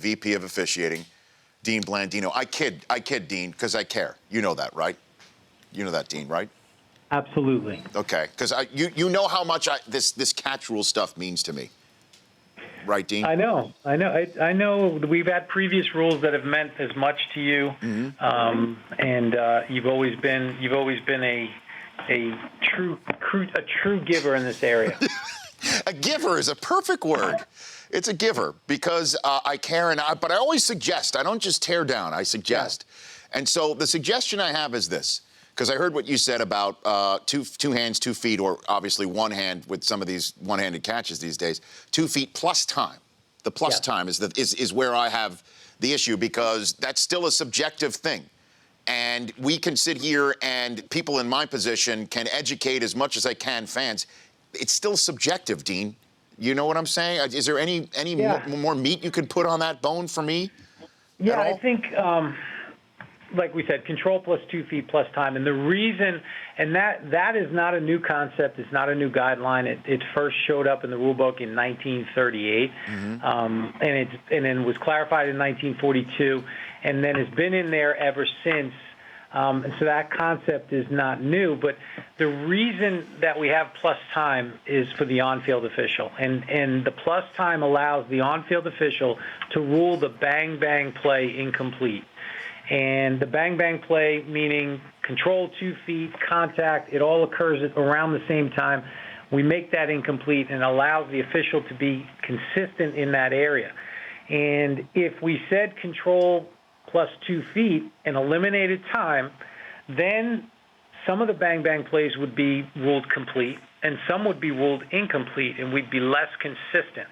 VP of Officiating, Dean Blandino. I kid, Dean, because I care. You know that, right? You know that, Dean, right? Absolutely. Okay, because you know how much this catch rule stuff means to me, right, Dean? I know. I know. We've had previous rules that have meant as much to you, and you've always been a true giver in this area. A giver is a perfect word. It's a giver because I care, but I always suggest. I don't just tear down. I suggest. Yeah. And so the suggestion I have is this, because I heard what you said about two hands, 2 feet, or obviously one hand with some of these one-handed catches these days. 2 feet plus time. The plus time is where I have the issue, because that's still a subjective thing. And we can sit here and people in my position can educate as much as I can fans. It's still subjective, Dean. You know what I'm saying? Is there any more meat you could put on that bone for me? Yeah, I think, like we said, control plus 2 feet plus time. And the reason, and that is not a new concept. It's not a new guideline. It first showed up in the rule book in 1938, and then was clarified in 1942, and then has been in there ever since. And so that concept is not new, but the reason that we have plus time is for the on-field official. And the plus time allows the on-field official to rule the bang-bang play incomplete. And the bang-bang play, meaning control, 2 feet, contact, it all occurs at around the same time. We make that incomplete and allows the official to be consistent in that area. And if we said control plus 2 feet and eliminated time, then some of the bang-bang plays would be ruled complete and some would be ruled incomplete, and we'd be less consistent.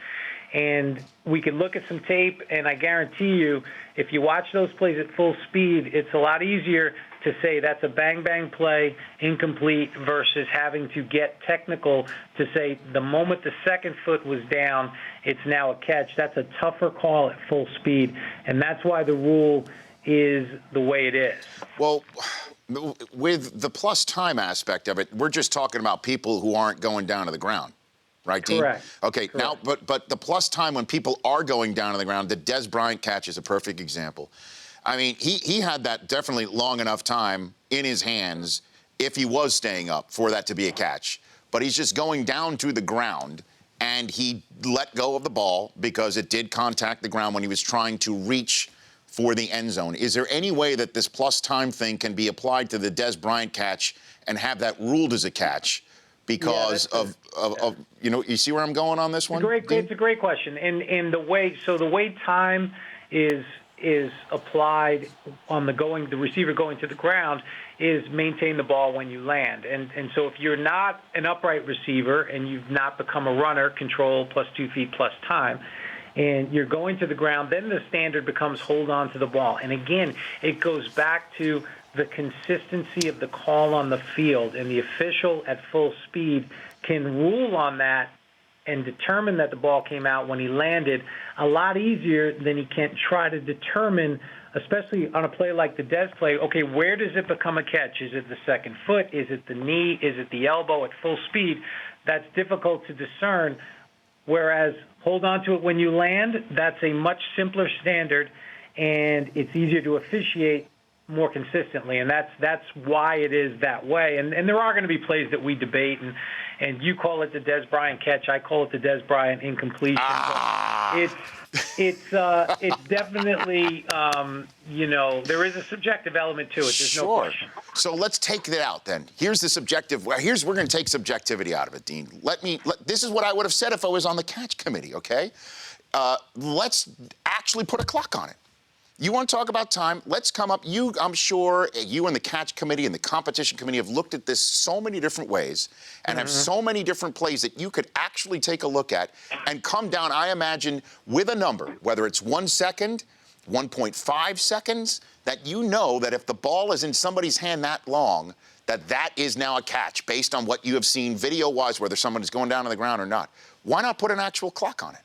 And we could look at some tape, and I guarantee you, if you watch those plays at full speed, it's a lot easier to say that's a bang-bang play, incomplete, versus having to get technical to say the moment the second foot was down, it's now a catch. That's a tougher call at full speed, and that's why the rule is the way it is. Well, with the plus time aspect of it, we're just talking about people who aren't going down to the ground. Right, Dean? Correct. Okay, Correct. Now, but the plus time when people are going down to the ground, the Dez Bryant catch is a perfect example. I mean, he had that definitely long enough time in his hands if he was staying up for that to be a catch. But he's just going down to the ground, and he let go of the ball because it did contact the ground when he was trying to reach for the end zone. Is there any way that this plus time thing can be applied to the Dez Bryant catch and have that ruled as a catch? Because of you know, you see where I'm going on this one? It's a great question. And the way time is applied on the receiver going to the ground is maintain the ball when you land. And so if you're not an upright receiver and you've not become a runner, control plus 2 feet plus time, and you're going to the ground, then the standard becomes hold on to the ball. And again, it goes back to the consistency of the call on the field, and the official at full speed can rule on that and determine that the ball came out when he landed a lot easier than he can try to determine, especially on a play like the Dez play, okay, where does it become a catch? Is it the second foot? Is it the knee? Is it the elbow at full speed? That's difficult to discern, whereas hold on to it when you land, that's a much simpler standard, and it's easier to officiate more consistently, and that's why it is that way. And there are going to be plays that we debate, and you call it the Dez Bryant catch, I call it the Dez Bryant incompletion. It's definitely there is a subjective element to it. There's no question. So let's take that out then. Here's the subjective. We're going to take subjectivity out of it, Dean. This is what I would have said if I was on the catch committee. Okay, let's actually put a clock on it. You want to talk about time? Let's come up. I'm sure you and the catch committee and the competition committee have looked at this so many different ways and have so many different plays that you could actually take a look at and come down, I imagine, with a number, whether it's 1 second, 1.5 seconds, that you know that if the ball is in somebody's hand that long, that is now a catch based on what you have seen video-wise, whether someone is going down to the ground or not. Why not put an actual clock on it?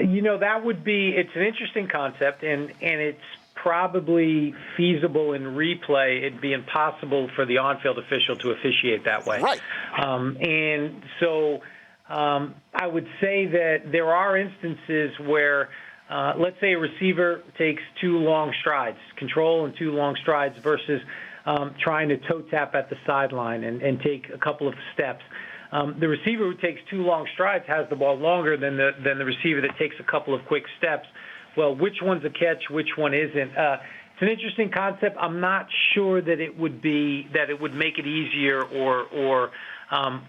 You know, it's an interesting concept, and it's probably feasible in replay. It'd be impossible for the on-field official to officiate that way. Right. And so I would say that there are instances where let's say a receiver takes 2 long strides, control and 2 long strides versus trying to toe tap at the sideline and take a couple of steps. The receiver who takes 2 long strides has the ball longer than the receiver that takes a couple of quick steps. Well, which one's a catch, which one isn't? It's an interesting concept. I'm not sure that it would make it easier or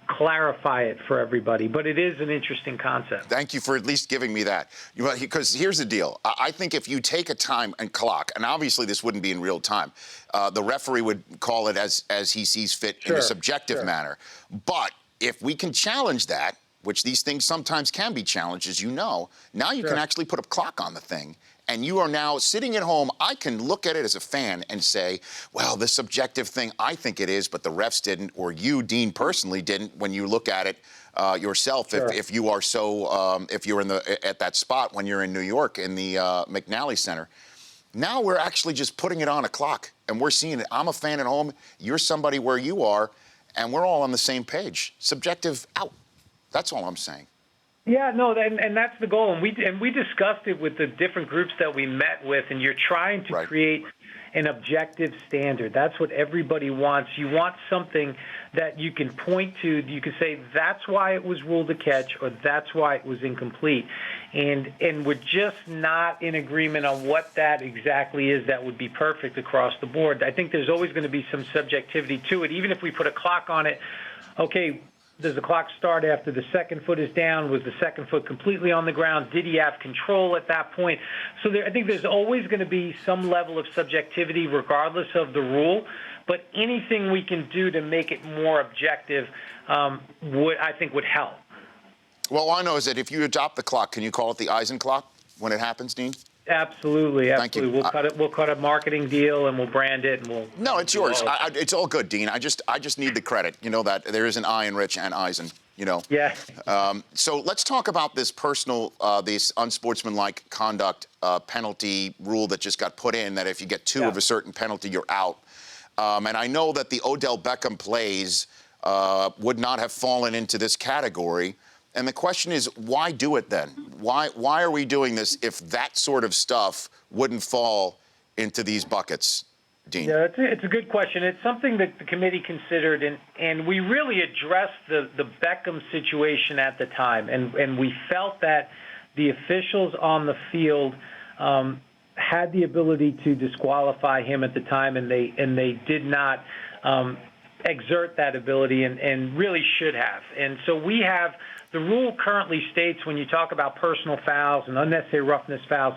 clarify it for everybody, but it is an interesting concept. Thank you for at least giving me that. Because here's the deal. I think if you take a time and clock, and obviously this wouldn't be in real time, the referee would call it as he sees fit in a subjective manner. But if we can challenge that, which these things sometimes can be challenged, as you know, now you can actually put a clock on the thing. And you are now sitting at home. I can look at it as a fan and say, well, this subjective thing, I think it is, but the refs didn't, or you, Dean, personally didn't when you look at it yourself. If you are if you're at that spot when you're in New York in the McNally Center. Now we're actually just putting it on a clock, and we're seeing it. I'm a fan at home. You're somebody where you are, and we're all on the same page. Subjective out. That's all I'm saying. Yeah, no, and that's the goal, and we discussed it with the different groups that we met with, and you're trying to create an objective standard. That's what everybody wants. You want something that you can point to. You can say that's why it was ruled a catch, or that's why it was incomplete, and we're just not in agreement on what that exactly is. That would be perfect across the board. I think there's always going to be some subjectivity to it, even if we put a clock on it. Okay. Does the clock start after the second foot is down? Was the second foot completely on the ground? Did he have control at that point? So I think there's always going to be some level of subjectivity regardless of the rule. But anything we can do to make it more objective I think would help. Well, all I know is that if you adopt the clock, can you call it the Eisen clock when it happens, Dean? Absolutely. Thank you. We'll cut a marketing deal and we'll brand it and we'll. No, it's yours. It's all good, Dean. I just need the credit. You know that there is an I in Rich and Eisen. You know. Yeah. So let's talk about this this unsportsmanlike conduct penalty rule that just got put in. That if you get 2 of a certain penalty, you're out. And I know that the Odell Beckham plays would not have fallen into this category. And the question is, why do it then? Why are we doing this if that sort of stuff wouldn't fall into these buckets, Dean? Yeah, it's a good question. It's something that the committee considered, and we really addressed the Beckham situation at the time, and we felt that the officials on the field had the ability to disqualify him at the time, and they did not exert that ability and really should have. And so we have. The rule currently states when you talk about personal fouls and unnecessary roughness fouls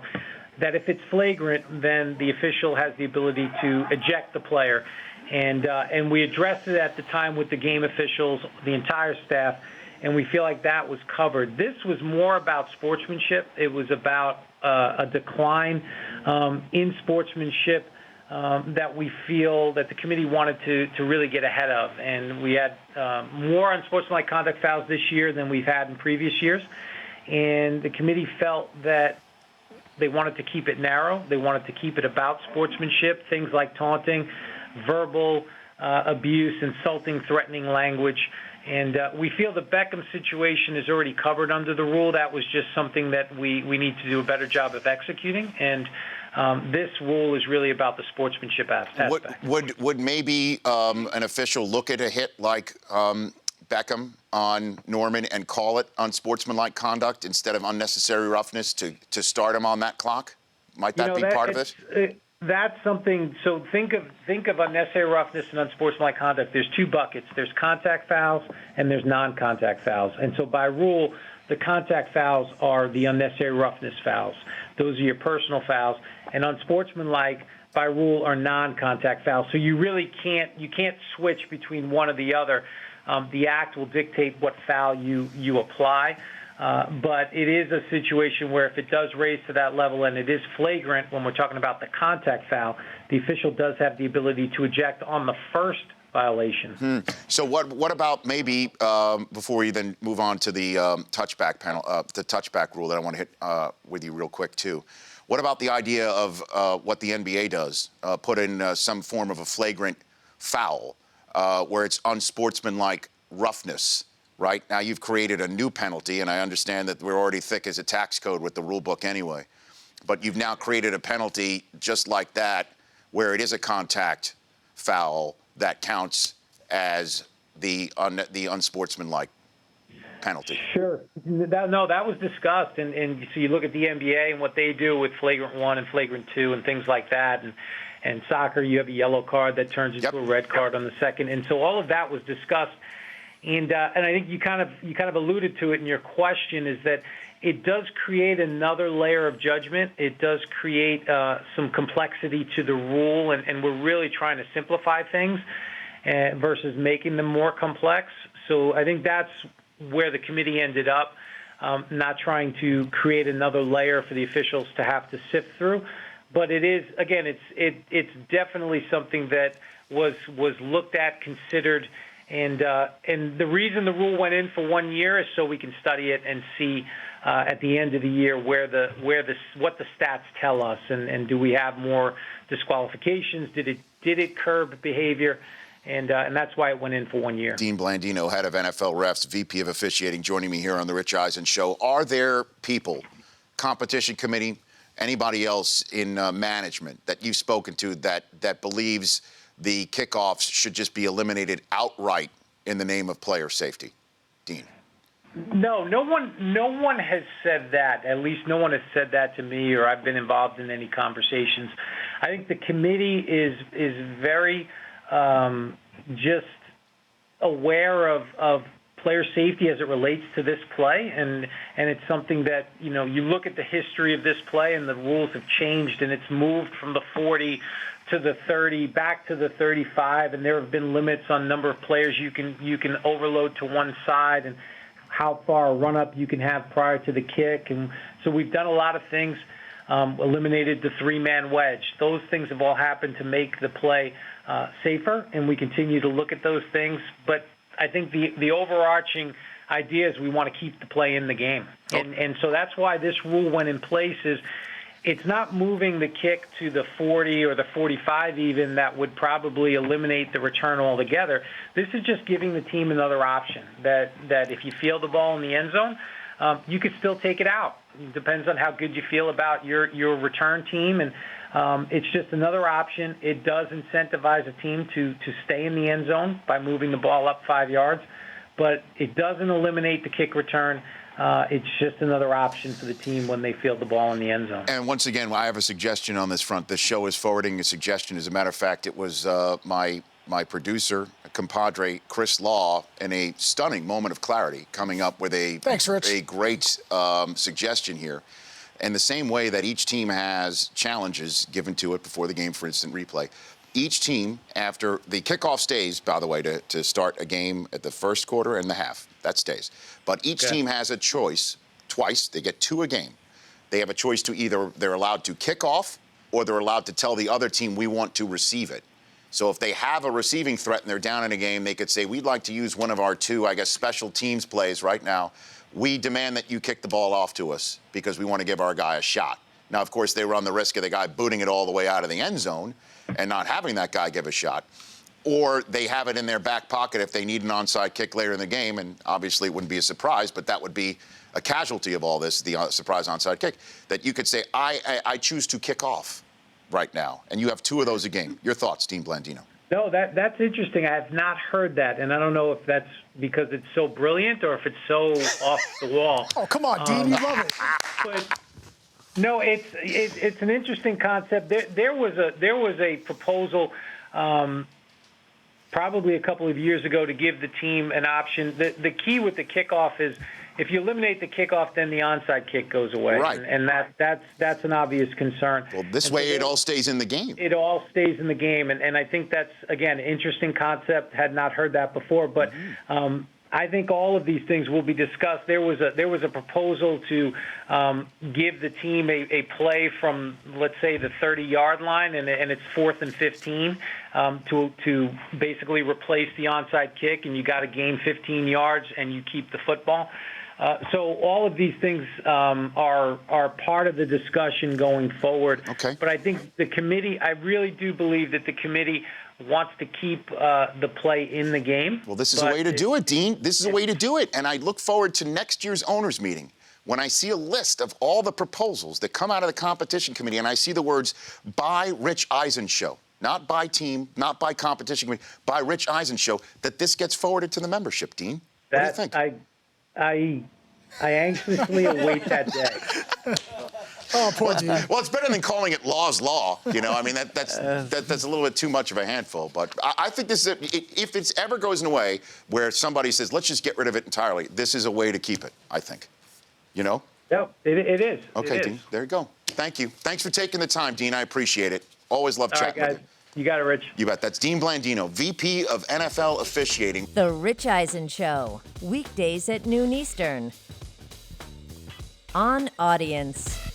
that if it's flagrant, then the official has the ability to eject the player. And we addressed it at the time with the game officials, the entire staff, and we feel like that was covered. This was more about sportsmanship. It was about a decline in sportsmanship that we feel that the committee wanted to really get ahead of. And we had more unsportsmanlike conduct fouls this year than we've had in previous years. And the committee felt that they wanted to keep it narrow. They wanted to keep it about sportsmanship, things like taunting, verbal abuse, insulting, threatening language. And we feel the Beckham situation is already covered under the rule. That was just something that we need to do a better job of executing. And this rule is really about the sportsmanship aspect. Would maybe an official look at a hit like Beckham on Norman and call it unsportsmanlike conduct instead of unnecessary roughness to start him on that clock? Might that be part of it? That's something. So think of unnecessary roughness and unsportsmanlike conduct. There's 2 buckets. There's contact fouls and there's non-contact fouls. And so by rule, the contact fouls are the unnecessary roughness fouls. Those are your personal fouls. And unsportsmanlike, by rule, are non-contact fouls. So you really can't switch between one or the other. The act will dictate what foul you apply. But it is a situation where if it does raise to that level and it is flagrant when we're talking about the contact foul, the official does have the ability to eject on the first violation. So what about maybe before we then move on to the touchback rule that I want to hit with you real quick too? What about the idea of what the NBA does? Put in some form of a flagrant foul where it's unsportsmanlike roughness. Right now, you've created a new penalty, and I understand that we're already thick as a tax code with the rule book anyway. but you've now created a penalty just like that, where it is a contact foul that counts as the unsportsmanlike penalty. Sure. That was discussed, and so you look at the NBA and what they do with flagrant 1 and flagrant 2 and things like that, and soccer, you have a yellow card that turns into a red card on the second, and so all of that was discussed, and I think you kind of alluded to it in your question, is that it does create another layer of judgment. It does create some complexity to the rule, and we're really trying to simplify things versus making them more complex. So I think that's where the committee ended up, not trying to create another layer for the officials to have to sift through. But it is, again, it's definitely something that was looked at, considered, and the reason the rule went in for 1 year is so we can study it and see at the end of the year what the stats tell us, and do we have more disqualifications? Did it curb behavior? And that's why it went in for 1 year. Dean Blandino, head of NFL Refs, VP of Officiating, joining me here on the Rich Eisen Show. Are there people, competition committee, anybody else in management that you've spoken to that believes the kickoffs should just be eliminated outright in the name of player safety? Dean. No one has said that. At least no one has said that to me, or I've been involved in any conversations. I think the committee is very just aware of player safety as it relates to this play, and it's something that, you look at the history of this play, and the rules have changed, and it's moved from the 40 to the 30, back to the 35, and there have been limits on number of players you can overload to one side, and how far a run-up you can have prior to the kick. And so we've done a lot of things, eliminated the three-man wedge. Those things have all happened to make the play safer, and we continue to look at those things. But I think the overarching idea is we want to keep the play in the game. And so that's why this rule went in place. Is it's not moving the kick to the 40 or the 45 even that would probably eliminate the return altogether. This is just giving the team another option, that if you field the ball in the end zone, you could still take it out. It depends on how good you feel about your return team, and it's just another option. It does incentivize a team to stay in the end zone by moving the ball up 5 yards, but it doesn't eliminate the kick return. It's just another option for the team when they field the ball in the end zone. And once again, I have a suggestion on this front. This show is forwarding a suggestion. As a matter of fact, it was my producer, compadre, Chris Law, in a stunning moment of clarity, coming up with a great suggestion here. And the same way that each team has challenges given to it before the game for instant replay, each team, after the kickoff stays, by the way, to start a game at the first quarter and the half, that stays. But each team has a choice twice. They get 2 a game. They have a choice to either they're allowed to kick off, or they're allowed to tell the other team we want to receive it. So if they have a receiving threat and they're down in a game, they could say, we'd like to use one of our 2, special teams plays right now. We demand that you kick the ball off to us because we want to give our guy a shot. Now, of course, they run the risk of the guy booting it all the way out of the end zone and not having that guy give a shot. Or they have it in their back pocket if they need an onside kick later in the game, and obviously it wouldn't be a surprise, but that would be a casualty of all this, the surprise onside kick, that you could say, I choose to kick off right now, and you have 2 of those a game. Your thoughts, Dean Blandino? No, that's interesting. I have not heard that, and I don't know if that's because it's so brilliant or if it's so off the wall. Oh, come on, Dean, you love it. But no, it's an interesting concept. There was a proposal probably a couple of years ago to give the team an option. The key with the kickoff is if you eliminate the kickoff, then the onside kick goes away. Right. And that's an obvious concern. Well, this way it all stays in the game. It all stays in the game. And I think that's, again, an interesting concept. Had not heard that before. But I think all of these things will be discussed. There was a proposal to give the team a play from, let's say, the 30-yard line, and it's 4th and 15 to basically replace the onside kick, and you got to gain 15 yards and you keep the football. So all of these things are part of the discussion going forward. Okay. But I think the committee, I really do believe that the committee wants to keep the play in the game. Well, this is a way to do it, Dean. This is a way to do it. And I look forward to next year's owners' meeting when I see a list of all the proposals that come out of the competition committee and I see the words by Rich Eisen show, not by team, not by competition committee, by Rich Eisen show, that this gets forwarded to the membership, Dean. What do you think? I anxiously await that day. Oh, poor Dean. Well, it's better than calling it law's law. You know, I mean, that's a little bit too much of a handful. But I think this is, if it ever goes in a way where somebody says, let's just get rid of it entirely, this is a way to keep it, I think. You know? No, it is. Okay, it is. Dean, there you go. Thank you. Thanks for taking the time, Dean. I appreciate it. Always love chatting with you. You got it, Rich. You bet. That's Dean Blandino, VP of NFL Officiating. The Rich Eisen Show, weekdays at noon Eastern. On Audience.